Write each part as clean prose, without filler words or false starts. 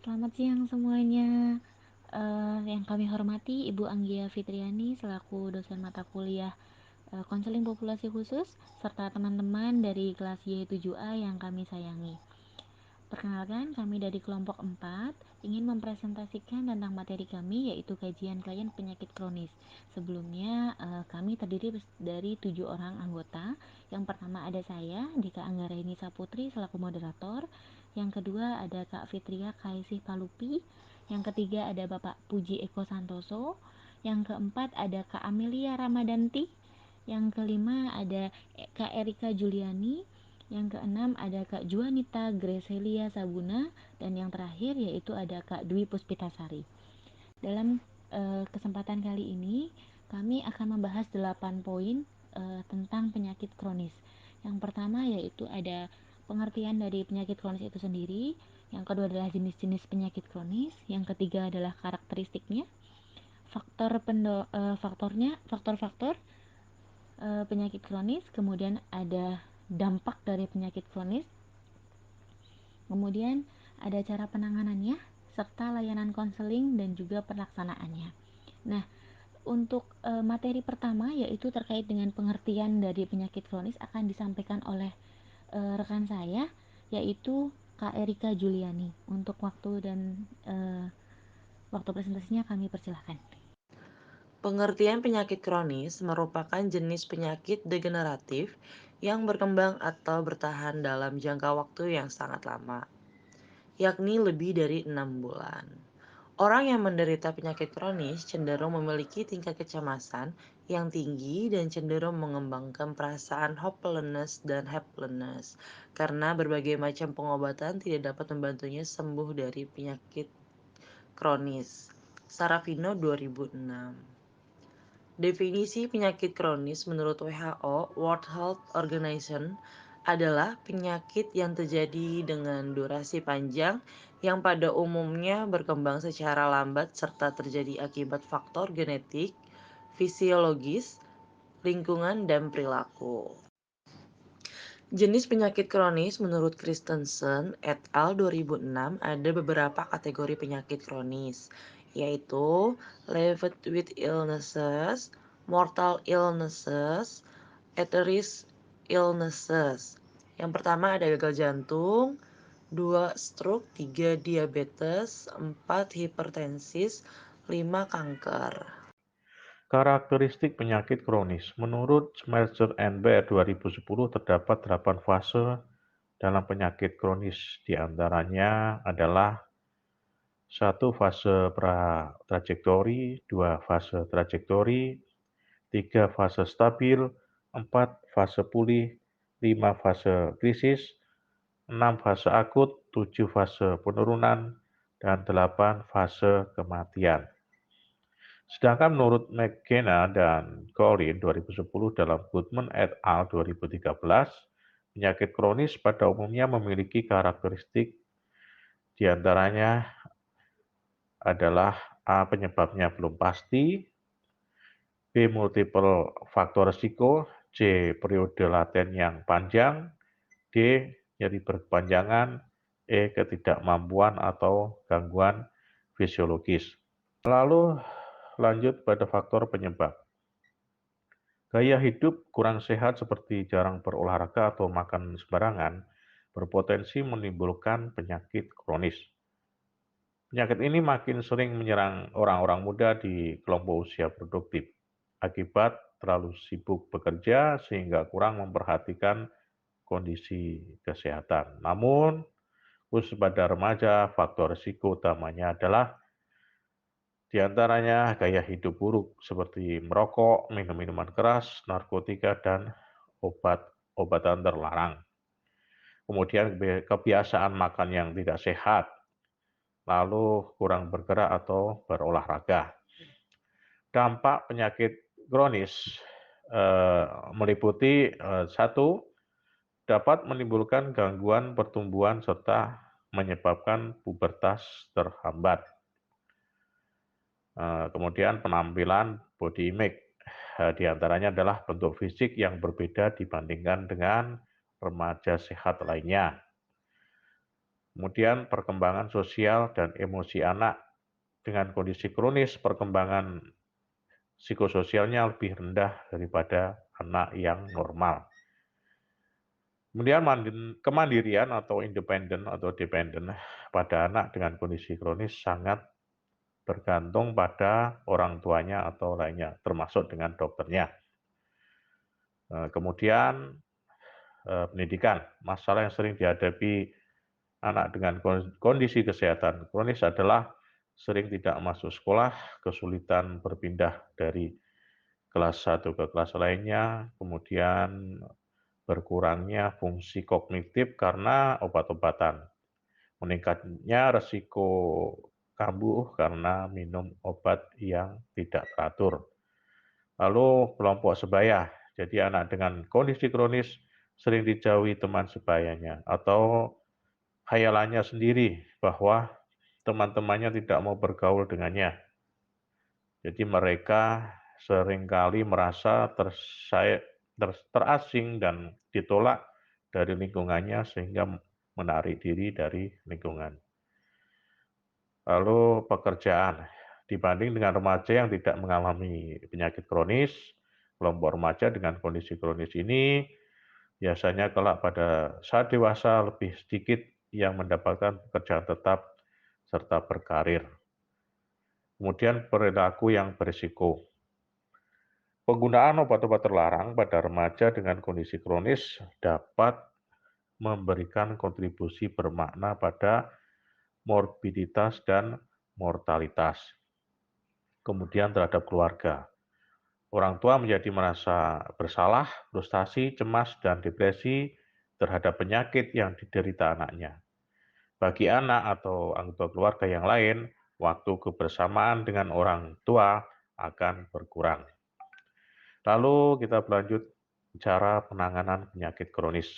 Selamat siang semuanya. Yang kami hormati Ibu Anggia Fitriani selaku dosen mata kuliah Konseling Populasi Khusus serta teman-teman dari kelas Y7A yang kami sayangi. Perkenalkan, kami dari kelompok 4 ingin mempresentasikan tentang materi kami yaitu kajian klien penyakit kronis. Sebelumnya, kami terdiri dari 7 orang anggota. Yang pertama ada saya, Dika Anggraini Saputri selaku moderator. Yang kedua ada Kak Fitria Kaisih Palupi. Yang ketiga ada Bapak Puji Eko Santoso. Yang keempat ada Kak Amelia Ramadanti. Yang kelima ada Kak Erika Juliani. Yang keenam ada Kak Juanita Greselia Sabuna, dan yang terakhir yaitu ada Kak Dwi Puspitasari. Dalam kesempatan kali ini kami akan membahas 8 poin tentang penyakit kronis. Yang pertama yaitu ada pengertian dari penyakit kronis itu sendiri, yang kedua adalah jenis-jenis penyakit kronis, yang ketiga adalah karakteristiknya, faktor-faktor penyakit kronis, kemudian ada dampak dari penyakit kronis, kemudian ada cara penanganannya, serta layanan konseling dan juga pelaksanaannya. Nah, untuk materi pertama yaitu terkait dengan pengertian dari penyakit kronis akan disampaikan oleh rekan saya yaitu Kak Erika Juliani. Untuk waktu dan waktu presentasinya kami persilahkan. Pengertian penyakit kronis merupakan jenis penyakit degeneratif yang berkembang atau bertahan dalam jangka waktu yang sangat lama, yakni lebih dari 6 bulan. Orang yang menderita penyakit kronis cenderung memiliki tingkat kecemasan yang tinggi dan cenderung mengembangkan perasaan hopelessness dan helplessness karena berbagai macam pengobatan tidak dapat membantunya sembuh dari penyakit kronis. Sarafino 2006. Definisi penyakit kronis menurut WHO World Health Organization adalah penyakit yang terjadi dengan durasi panjang yang pada umumnya berkembang secara lambat serta terjadi akibat faktor genetik, fisiologis, lingkungan, dan perilaku. Jenis penyakit kronis menurut Christensen et al. 2006 ada beberapa kategori penyakit kronis, yaitu lived with illnesses, mortal illnesses, at-risk illnesses. Yang pertama ada gagal jantung, 2 stroke, 3 diabetes, 4 hipertensis, 5 kanker. Karakteristik penyakit kronis. Menurut Schmerzer and Baer 2010 terdapat 8 fase dalam penyakit kronis. Di antaranya adalah 1 fase pra-trajektori, 2 fase trajektori, 3 fase stabil, 4 fase pulih, 5 fase krisis, 6 fase akut, 7 fase penurunan, dan 8 fase kematian. Sedangkan menurut McKenna dan Corin 2010 dalam Goodman et al. 2013, penyakit kronis pada umumnya memiliki karakteristik di antaranya adalah A. Penyebabnya belum pasti, B. Multiple faktor risiko, C. Periode laten yang panjang, D. Nyeri berkepanjangan, E. Ketidakmampuan atau gangguan fisiologis. Lalu lanjut pada faktor penyebab. Gaya hidup kurang sehat seperti jarang berolahraga atau makan sembarangan berpotensi menimbulkan penyakit kronis. Penyakit ini makin sering menyerang orang-orang muda di kelompok usia produktif akibat terlalu sibuk bekerja sehingga kurang memperhatikan kondisi kesehatan. Namun, khusus pada remaja, faktor risiko utamanya adalah di antaranya gaya hidup buruk seperti merokok, minum minuman keras, narkotika, dan obat-obatan terlarang. Kemudian kebiasaan makan yang tidak sehat, lalu kurang bergerak atau berolahraga. Dampak penyakit kronis meliputi 1, dapat menimbulkan gangguan pertumbuhan serta menyebabkan pubertas terhambat. Kemudian penampilan body image, di antaranya adalah bentuk fisik yang berbeda dibandingkan dengan remaja sehat lainnya. Kemudian perkembangan sosial dan emosi anak dengan kondisi kronis, perkembangan psikososialnya lebih rendah daripada anak yang normal. Kemudian kemandirian atau independen atau dependen pada anak dengan kondisi kronis sangat bergantung pada orang tuanya atau lainnya, termasuk dengan dokternya. Kemudian pendidikan, masalah yang sering dihadapi anak dengan kondisi kesehatan kronis adalah sering tidak masuk sekolah, kesulitan berpindah dari kelas satu ke kelas lainnya, kemudian berkurangnya fungsi kognitif karena obat-obatan, meningkatnya resiko kambuh karena minum obat yang tidak teratur. Lalu kelompok sebaya, jadi anak dengan kondisi kronis sering dijauhi teman sebayanya atau khayalannya sendiri bahwa teman-temannya tidak mau bergaul dengannya. Jadi mereka seringkali merasa terasing dan ditolak dari lingkungannya sehingga menarik diri dari lingkungan. Lalu pekerjaan, dibanding dengan remaja yang tidak mengalami penyakit kronis, kelompok remaja dengan kondisi kronis ini biasanya kelak pada saat dewasa lebih sedikit yang mendapatkan pekerjaan tetap serta berkarir. Kemudian perilaku yang berisiko. Penggunaan obat-obat terlarang pada remaja dengan kondisi kronis dapat memberikan kontribusi bermakna pada morbiditas dan mortalitas. Kemudian terhadap keluarga. Orang tua menjadi merasa bersalah, frustasi, cemas, dan depresi terhadap penyakit yang diderita anaknya. Bagi anak atau anggota keluarga yang lain, waktu kebersamaan dengan orang tua akan berkurang. Lalu kita berlanjut cara penanganan penyakit kronis.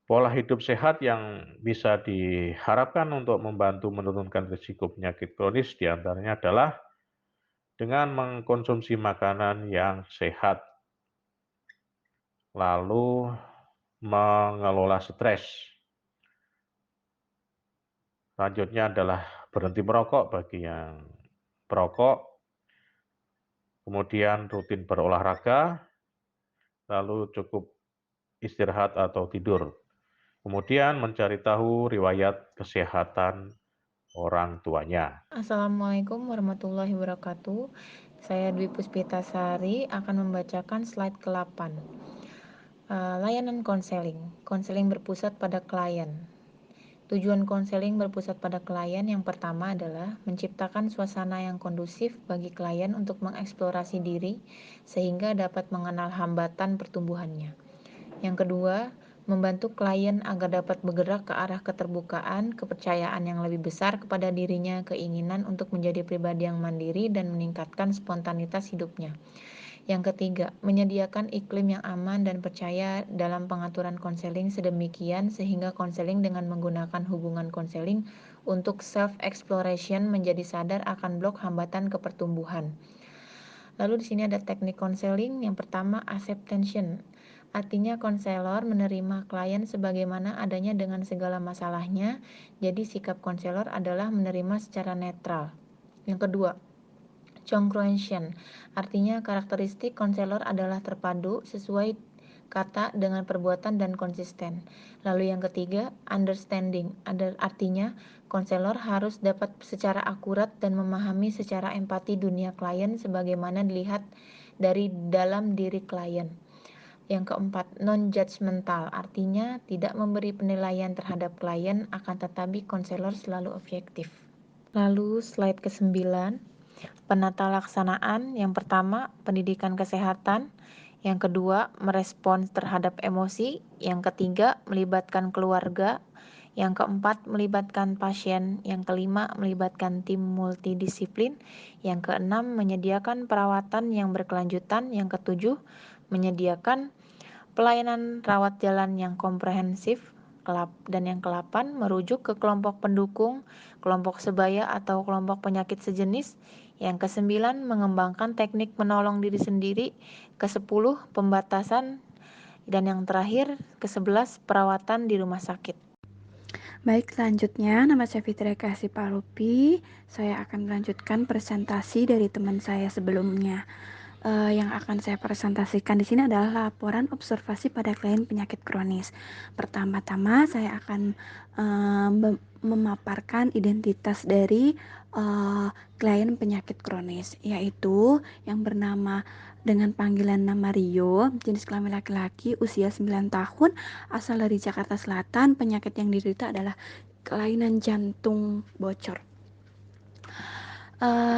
Pola hidup sehat yang bisa diharapkan untuk membantu menurunkan risiko penyakit kronis diantaranya adalah dengan mengkonsumsi makanan yang sehat, lalu mengelola stres. Selanjutnya adalah berhenti merokok bagi yang perokok, kemudian rutin berolahraga, lalu cukup istirahat atau tidur. Kemudian mencari tahu riwayat kesehatan orang tuanya. Assalamualaikum warahmatullahi wabarakatuh. Saya Dwi Puspitasari akan membacakan slide ke-8. Layanan konseling. Konseling berpusat pada klien. Tujuan konseling berpusat pada klien yang pertama adalah menciptakan suasana yang kondusif bagi klien untuk mengeksplorasi diri sehingga dapat mengenal hambatan pertumbuhannya. Yang kedua, membantu klien agar dapat bergerak ke arah keterbukaan, kepercayaan yang lebih besar kepada dirinya, keinginan untuk menjadi pribadi yang mandiri dan meningkatkan spontanitas hidupnya. Yang ketiga, menyediakan iklim yang aman dan percaya dalam pengaturan konseling sedemikian sehingga konseling dengan menggunakan hubungan konseling untuk self-exploration menjadi sadar akan blok hambatan kepertumbuhan. Lalu di sini ada teknik konseling. Yang pertama, acceptance. Artinya konselor menerima klien sebagaimana adanya dengan segala masalahnya. Jadi sikap konselor adalah menerima secara netral. Yang kedua, congruention. Artinya karakteristik konselor adalah terpadu sesuai kata dengan perbuatan dan konsisten. Lalu yang ketiga, understanding. Artinya konselor harus dapat secara akurat dan memahami secara empati dunia klien sebagaimana dilihat dari dalam diri klien. Yang keempat, non-judgmental, artinya tidak memberi penilaian terhadap klien, akan tetapi konselor selalu objektif. Lalu slide ke-9, penata laksanaan. Yang pertama, pendidikan kesehatan. Yang kedua, merespons terhadap emosi. Yang ketiga, melibatkan keluarga. Yang keempat, melibatkan pasien. Yang kelima, melibatkan tim multidisiplin. Yang keenam, menyediakan perawatan yang berkelanjutan. Yang ketujuh, menyediakan pelayanan rawat jalan yang komprehensif. Dan yang ke-8, merujuk ke kelompok pendukung, kelompok sebaya atau kelompok penyakit sejenis. Yang ke-9, mengembangkan teknik menolong diri sendiri. Ke-10, pembatasan. Dan yang terakhir, ke-11, perawatan di rumah sakit. Baik, selanjutnya nama saya Fitri Kasih Palupi. Saya akan melanjutkan presentasi dari teman saya sebelumnya. Yang akan saya presentasikan di sini adalah laporan observasi pada klien penyakit kronis. Pertama-tama saya akan memaparkan identitas dari klien penyakit kronis, yaitu yang bernama dengan panggilan nama Rio, jenis kelamin laki-laki, usia 9 tahun, asal dari Jakarta Selatan. Penyakit yang diderita adalah kelainan jantung bocor.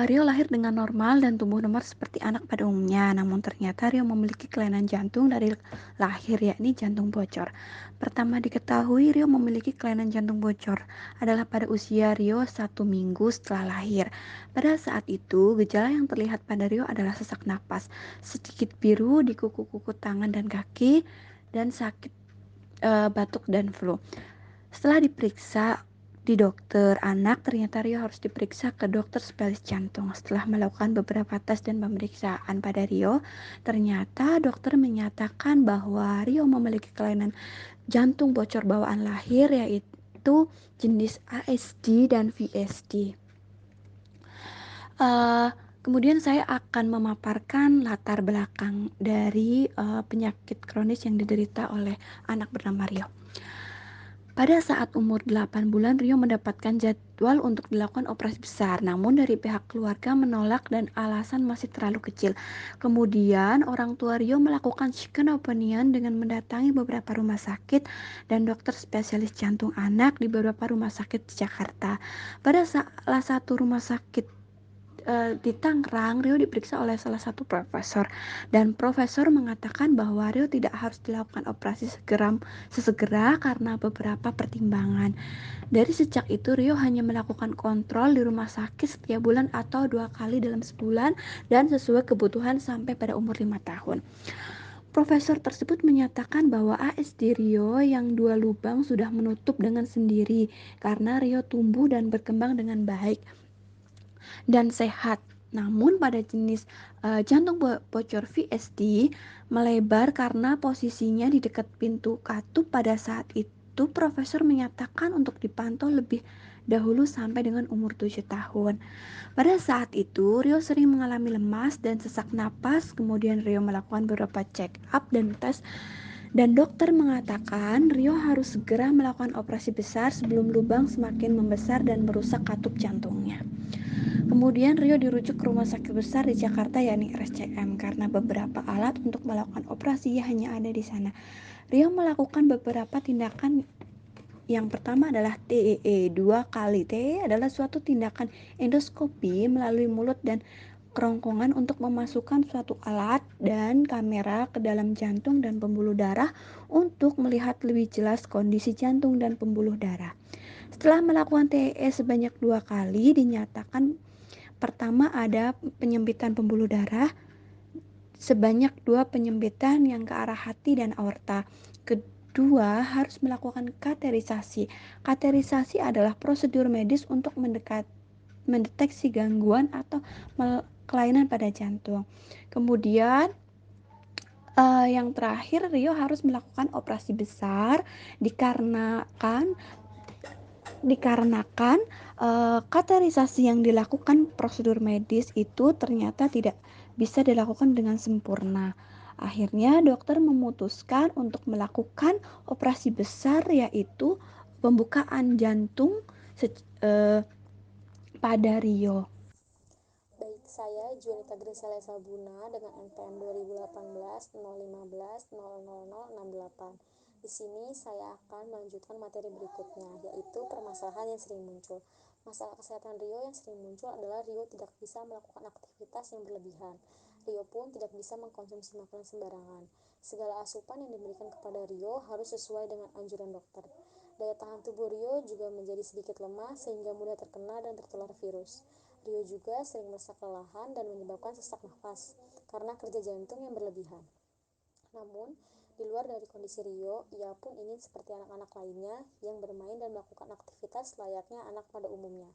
Rio lahir dengan normal dan tumbuh normal seperti anak pada umumnya, namun ternyata Rio memiliki kelainan jantung dari lahir, yakni jantung bocor. Pertama diketahui Rio memiliki kelainan jantung bocor adalah pada usia Rio 1 minggu setelah lahir. Pada saat itu, gejala yang terlihat pada Rio adalah sesak napas, sedikit biru di kuku-kuku tangan dan kaki, dan sakit batuk dan flu. Setelah diperiksa di dokter anak, ternyata Rio harus diperiksa ke dokter spesialis jantung. Setelah melakukan beberapa tes dan pemeriksaan pada Rio, ternyata dokter menyatakan bahwa Rio memiliki kelainan jantung bocor bawaan lahir, yaitu jenis ASD dan VSD. Kemudian saya akan memaparkan latar belakang dari penyakit kronis yang diderita oleh anak bernama Rio. Pada saat umur 8 bulan, Rio mendapatkan jadwal untuk dilakukan operasi besar, namun dari pihak keluarga menolak dan alasan masih terlalu kecil. Kemudian, orang tua Rio melakukan second opinion dengan mendatangi beberapa rumah sakit dan dokter spesialis jantung anak di beberapa rumah sakit di Jakarta. Pada salah satu rumah sakit di Tangerang, Rio diperiksa oleh salah satu profesor, dan profesor mengatakan bahwa Rio tidak harus dilakukan operasi sesegera karena beberapa pertimbangan. Dari sejak itu, Rio hanya melakukan kontrol di rumah sakit setiap bulan atau 2 kali dalam sebulan dan sesuai kebutuhan sampai pada umur 5 tahun. Profesor tersebut menyatakan bahwa ASD Rio yang 2 lubang sudah menutup dengan sendiri karena Rio tumbuh dan berkembang dengan baik dan sehat. Namun pada jenis jantung bocor VSD melebar karena posisinya di dekat pintu katup. Pada saat itu profesor menyatakan untuk dipantau lebih dahulu sampai dengan umur 7 tahun. Pada saat itu Rio sering mengalami lemas dan sesak napas. Kemudian Rio melakukan beberapa check up dan tes, dan dokter mengatakan Rio harus segera melakukan operasi besar sebelum lubang semakin membesar dan merusak katup jantungnya. Kemudian Rio dirujuk ke rumah sakit besar di Jakarta, yakni RSCM, karena beberapa alat untuk melakukan operasi hanya ada di sana. Rio melakukan beberapa tindakan. Yang pertama adalah TEE 2 kali. TEE adalah suatu tindakan endoskopi melalui mulut dan kerongkongan untuk memasukkan suatu alat dan kamera ke dalam jantung dan pembuluh darah untuk melihat lebih jelas kondisi jantung dan pembuluh darah. Setelah melakukan TEE sebanyak 2 kali, dinyatakan pertama ada penyempitan pembuluh darah sebanyak 2 penyempitan yang ke arah hati dan aorta. Kedua, harus melakukan kateterisasi. Kateterisasi adalah prosedur medis untuk mendeteksi gangguan atau kelainan pada jantung. Kemudian yang terakhir, Rio harus melakukan operasi besar dikarenakan kateterisasi yang dilakukan prosedur medis itu ternyata tidak bisa dilakukan dengan sempurna. Akhirnya dokter memutuskan untuk melakukan operasi besar, yaitu pembukaan jantung pada Rio. Baik, saya Juanita Grisela Sabuna dengan NPM 2018 015 00068. Di sini saya akan melanjutkan materi berikutnya, yaitu permasalahan yang sering muncul. Masalah kesehatan Rio yang sering muncul adalah Rio tidak bisa melakukan aktivitas yang berlebihan. Rio pun tidak bisa mengkonsumsi makanan sembarangan. Segala asupan yang diberikan kepada Rio harus sesuai dengan anjuran dokter. Daya tahan tubuh Rio juga menjadi sedikit lemah sehingga mudah terkena dan tertular virus. Rio juga sering merasa kelelahan dan menyebabkan sesak nafas karena kerja jantung yang berlebihan. Namun, di luar dari kondisi Rio, ia pun ingin seperti anak-anak lainnya yang bermain dan melakukan aktivitas layaknya anak pada umumnya.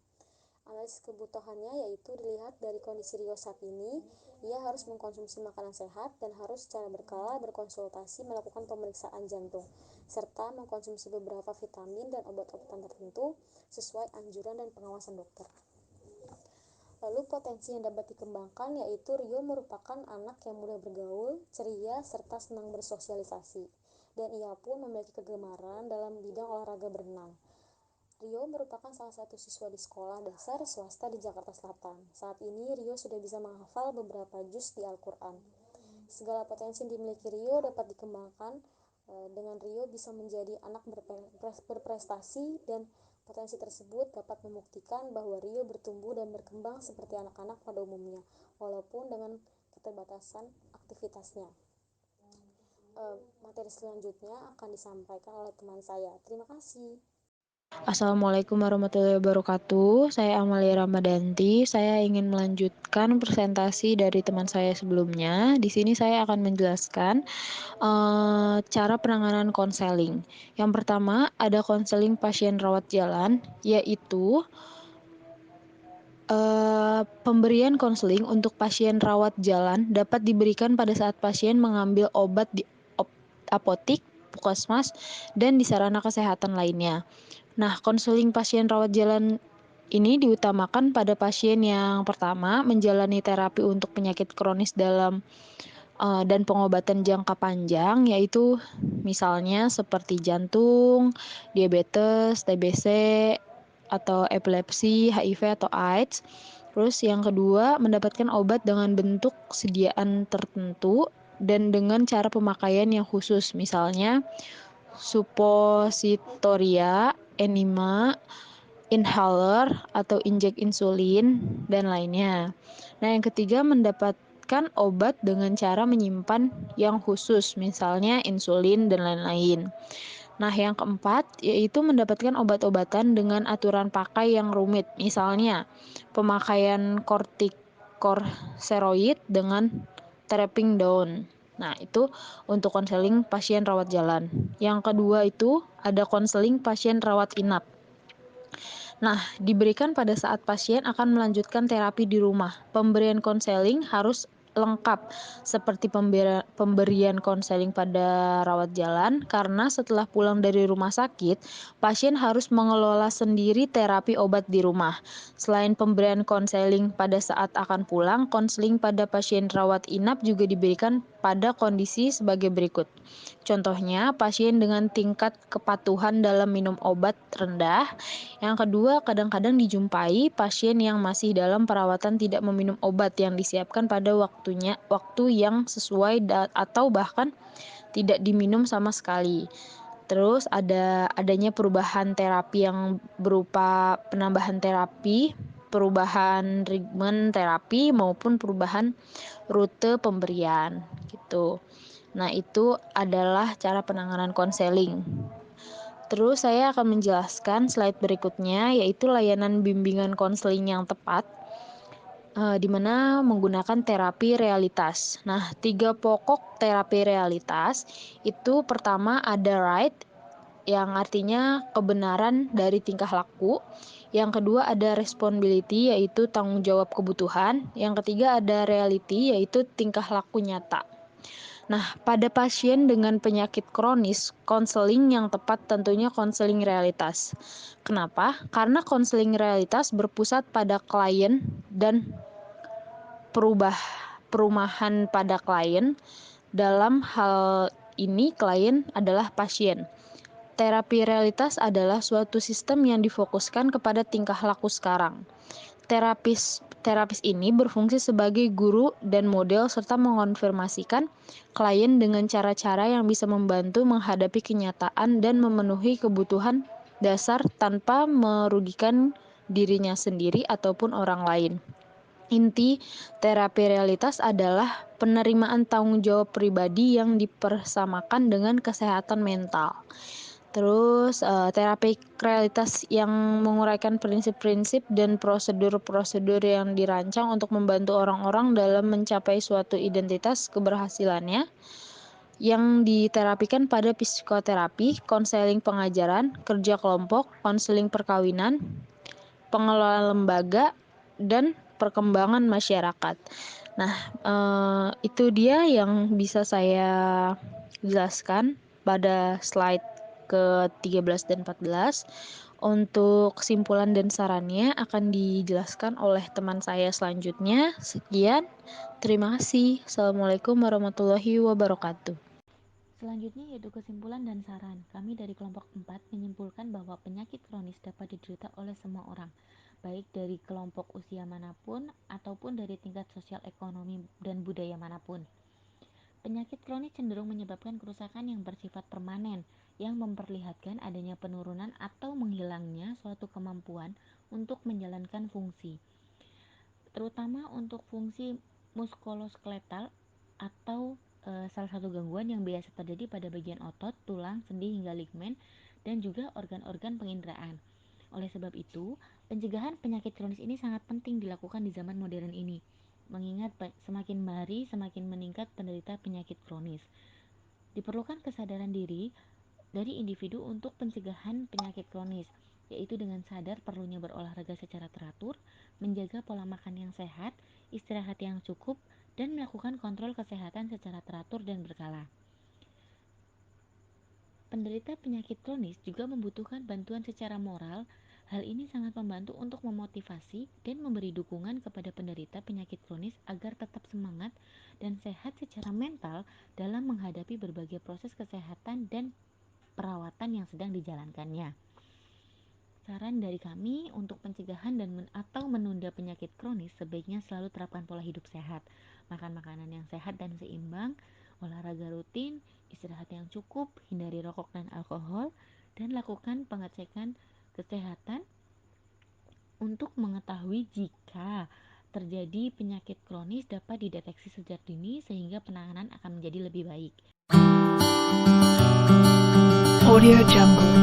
Analisis kebutuhannya yaitu dilihat dari kondisi Rio saat ini, ia harus mengkonsumsi makanan sehat dan harus secara berkala berkonsultasi melakukan pemeriksaan jantung, serta mengkonsumsi beberapa vitamin dan obat-obatan tertentu sesuai anjuran dan pengawasan dokter. Lalu potensi yang dapat dikembangkan yaitu Rio merupakan anak yang mudah bergaul, ceria, serta senang bersosialisasi. Dan ia pun memiliki kegemaran dalam bidang olahraga berenang. Rio merupakan salah satu siswa di sekolah dasar swasta di Jakarta Selatan. Saat ini Rio sudah bisa menghafal beberapa juz di Al-Quran. Segala potensi yang dimiliki Rio dapat dikembangkan dengan Rio bisa menjadi anak berprestasi, dan potensi tersebut dapat membuktikan bahwa Rio bertumbuh dan berkembang seperti anak-anak pada umumnya, walaupun dengan keterbatasan aktivitasnya. Materi selanjutnya akan disampaikan oleh teman saya. Terima kasih. Assalamualaikum warahmatullahi wabarakatuh. Saya Amalia Ramadanti. Saya ingin melanjutkan presentasi dari teman saya sebelumnya. Di sini saya akan menjelaskan cara penanganan konseling. Yang pertama, ada konseling pasien rawat jalan, yaitu pemberian konseling untuk pasien rawat jalan dapat diberikan pada saat pasien mengambil obat di apotik, puskesmas, dan di sarana kesehatan lainnya. Nah, konseling pasien rawat jalan ini diutamakan pada pasien yang pertama menjalani terapi untuk penyakit kronis dan pengobatan jangka panjang, yaitu misalnya seperti jantung, diabetes, TBC, atau epilepsi, HIV atau AIDS. Terus yang kedua, mendapatkan obat dengan bentuk sediaan tertentu dan dengan cara pemakaian yang khusus, misalnya suppositoria, enema, inhaler atau injek insulin, dan lainnya. Nah, yang ketiga, mendapatkan obat dengan cara menyimpan yang khusus, misalnya insulin dan lain-lain. Nah, yang keempat yaitu mendapatkan obat-obatan dengan aturan pakai yang rumit, misalnya pemakaian kortikosteroid dengan stepping down. Nah, itu untuk konseling pasien rawat jalan. Yang kedua itu ada konseling pasien rawat inap. Nah, diberikan pada saat pasien akan melanjutkan terapi di rumah. Pemberian konseling harus lengkap seperti pemberian konseling pada rawat jalan, karena setelah pulang dari rumah sakit, pasien harus mengelola sendiri terapi obat di rumah. Selain pemberian konseling pada saat akan pulang, konseling pada pasien rawat inap juga diberikan pada kondisi sebagai berikut. Contohnya, pasien dengan tingkat kepatuhan dalam minum obat rendah. Yang kedua, kadang-kadang dijumpai pasien yang masih dalam perawatan tidak meminum obat yang disiapkan pada waktu yang sesuai atau bahkan tidak diminum sama sekali. Terus adanya perubahan terapi yang berupa penambahan terapi, perubahan regimen terapi maupun perubahan rute pemberian gitu. Nah, itu adalah cara penanganan konseling. Terus saya akan menjelaskan slide berikutnya, yaitu layanan bimbingan konseling yang tepat, di mana menggunakan terapi realitas. Nah, 3 pokok terapi realitas itu pertama ada right, yang artinya kebenaran dari tingkah laku. Yang kedua ada responsibility, yaitu tanggung jawab kebutuhan. Yang ketiga ada reality, yaitu tingkah laku nyata. Nah, pada pasien dengan penyakit kronis, konseling yang tepat tentunya konseling realitas. Kenapa? Karena konseling realitas berpusat pada klien dan perumahan pada klien. Dalam hal ini, klien adalah pasien. Terapi realitas adalah suatu sistem yang difokuskan kepada tingkah laku sekarang. Terapis ini berfungsi sebagai guru dan model serta mengonfirmasikan klien dengan cara-cara yang bisa membantu menghadapi kenyataan dan memenuhi kebutuhan dasar tanpa merugikan dirinya sendiri ataupun orang lain. Inti terapi realitas adalah penerimaan tanggung jawab pribadi yang dipersamakan dengan kesehatan mental. Terus terapi realitas yang menguraikan prinsip-prinsip dan prosedur-prosedur yang dirancang untuk membantu orang-orang dalam mencapai suatu identitas keberhasilannya, yang diterapikan pada psikoterapi, konseling pengajaran, kerja kelompok, konseling perkawinan, pengelolaan lembaga, dan perkembangan masyarakat. Nah, itu dia yang bisa saya jelaskan pada slide ke-13 dan 14. Untuk kesimpulan dan sarannya akan dijelaskan oleh teman saya selanjutnya. Sekian, terima kasih. Assalamualaikum warahmatullahi wabarakatuh. Selanjutnya yaitu kesimpulan dan saran. Kami dari kelompok 4 menyimpulkan bahwa penyakit kronis dapat diderita oleh semua orang, baik dari kelompok usia manapun ataupun dari tingkat sosial ekonomi dan budaya manapun. Penyakit kronis cenderung menyebabkan kerusakan yang bersifat permanen, yang memperlihatkan adanya penurunan atau menghilangnya suatu kemampuan untuk menjalankan fungsi, terutama untuk fungsi muskuloskeletal atau salah satu gangguan yang biasa terjadi pada bagian otot, tulang, sendi hingga ligamen dan juga organ-organ penginderaan. Oleh sebab itu, pencegahan penyakit kronis ini sangat penting dilakukan di zaman modern ini, mengingat semakin hari semakin meningkat penderita penyakit kronis. Diperlukan kesadaran diri dari individu untuk pencegahan penyakit kronis, yaitu dengan sadar perlunya berolahraga secara teratur, menjaga pola makan yang sehat, istirahat yang cukup, dan melakukan kontrol kesehatan secara teratur dan berkala. Penderita penyakit kronis juga membutuhkan bantuan secara moral. Hal ini sangat membantu untuk memotivasi dan memberi dukungan kepada penderita penyakit kronis agar tetap semangat dan sehat secara mental dalam menghadapi berbagai proses kesehatan dan perawatan yang sedang dijalankannya. Saran dari kami untuk pencegahan dan atau menunda penyakit kronis sebaiknya selalu terapkan pola hidup sehat, makan makanan yang sehat dan seimbang, olahraga rutin, istirahat yang cukup, hindari rokok dan alkohol, dan lakukan pengecekan kesehatan untuk mengetahui jika terjadi penyakit kronis dapat dideteksi sejak dini sehingga penanganan akan menjadi lebih baik. Audio Jungle.